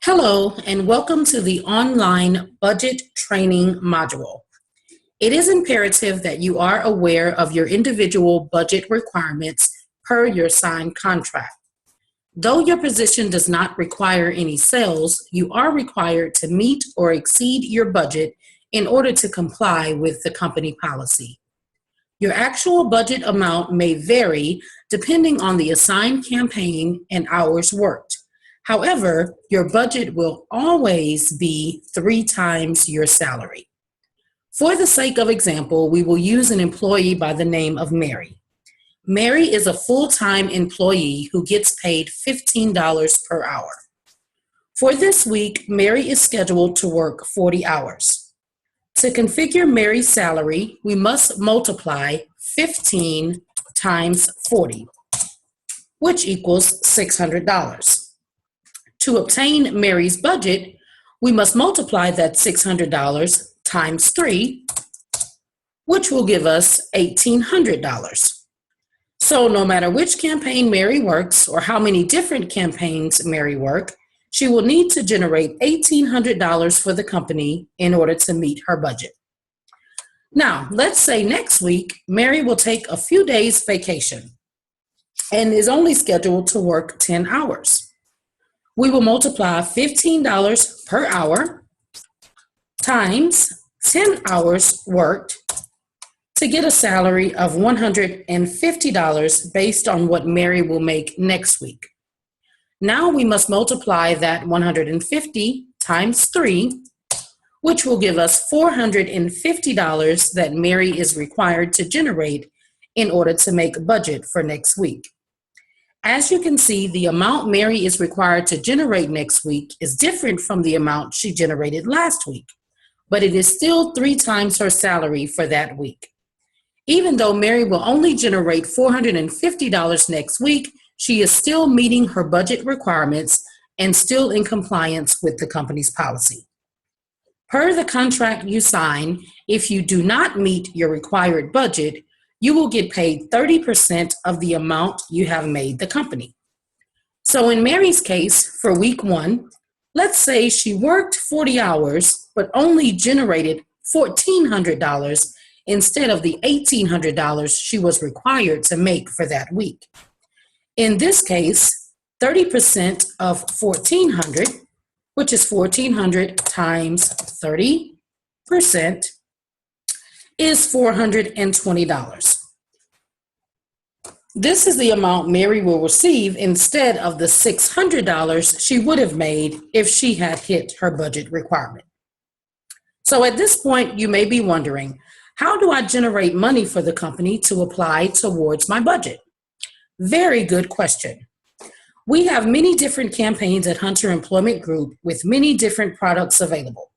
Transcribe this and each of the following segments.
Hello, and welcome to the online budget training module. It is imperative that you are aware of your individual budget requirements per your signed contract. Though your position does not require any sales, you are required to meet or exceed your budget in order to comply with the company policy. Your actual budget amount may vary depending on the assigned campaign and hours worked. However, your budget will always be 3 times your salary. For the sake of example, we will use an employee by the name of Mary. Mary is a full-time employee who gets paid $15 per hour. For this week, Mary is scheduled to work 40 hours. To configure Mary's salary, we must multiply 15 times 40, which equals $600. To obtain Mary's budget, we must multiply that $600 times 3, which will give us $1,800. So no matter which campaign Mary works or how many different campaigns Mary works, she will need to generate $1,800 for the company in order to meet her budget. Now, let's say next week, Mary will take a few days vacation and is only scheduled to work 10 hours. We will multiply $15 per hour times 10 hours worked to get a salary of $150 based on what Mary will make next week. Now we must multiply that 150 times 3, which will give us $450 that Mary is required to generate in order to make budget for next week. As you can see, the amount Mary is required to generate next week is different from the amount she generated last week, but it is still 3 times her salary for that week. Even though Mary will only generate $450 next week, she is still meeting her budget requirements and still in compliance with the company's policy. Per the contract you sign, if you do not meet your required budget, you will get paid 30% of the amount you have made the company. So in Mary's case, for week 1, let's say she worked 40 hours, but only generated $1,400 instead of the $1,800 she was required to make for that week. In this case, 30% of $1,400, which is $1,400 times 30%, is $420. This is the amount Mary will receive instead of the $600 she would have made if she had hit her budget requirement. So at this point, you may be wondering, how do I generate money for the company to apply towards my budget? Very good question. We have many different campaigns at Hunter Employment Group with many different products available.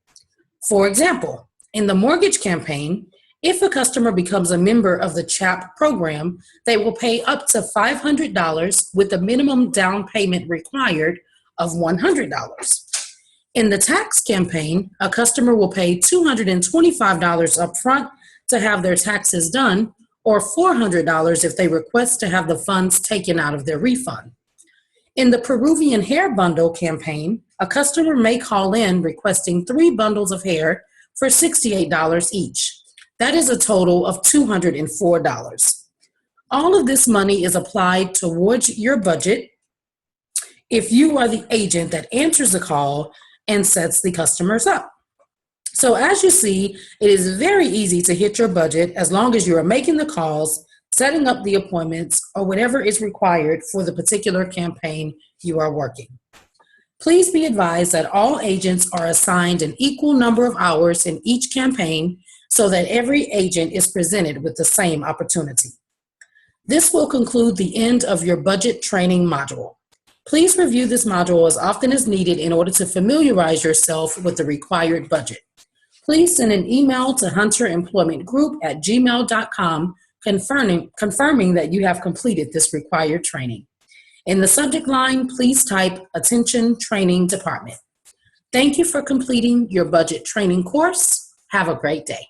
For example, in the mortgage campaign, if a customer becomes a member of the CHAP program, they will pay up to $500 with a minimum down payment required of $100. In the tax campaign, a customer will pay $225 upfront to have their taxes done, or $400 if they request to have the funds taken out of their refund. In the Peruvian Hair Bundle campaign, a customer may call in requesting 3 bundles of hair for $68 each. That is a total of $204. All of this money is applied towards your budget if you are the agent that answers the call and sets the customers up. So as you see, it is very easy to hit your budget as long as you are making the calls, setting up the appointments, or whatever is required for the particular campaign you are working. Please be advised that all agents are assigned an equal number of hours in each campaign so that every agent is presented with the same opportunity. This will conclude the end of your budget training module. Please review this module as often as needed in order to familiarize yourself with the required budget. Please send an email to hunteremploymentgroup@gmail.com confirming that you have completed this required training. In the subject line, please type "Attention Training Department." Thank you for completing your budget training course. Have a great day.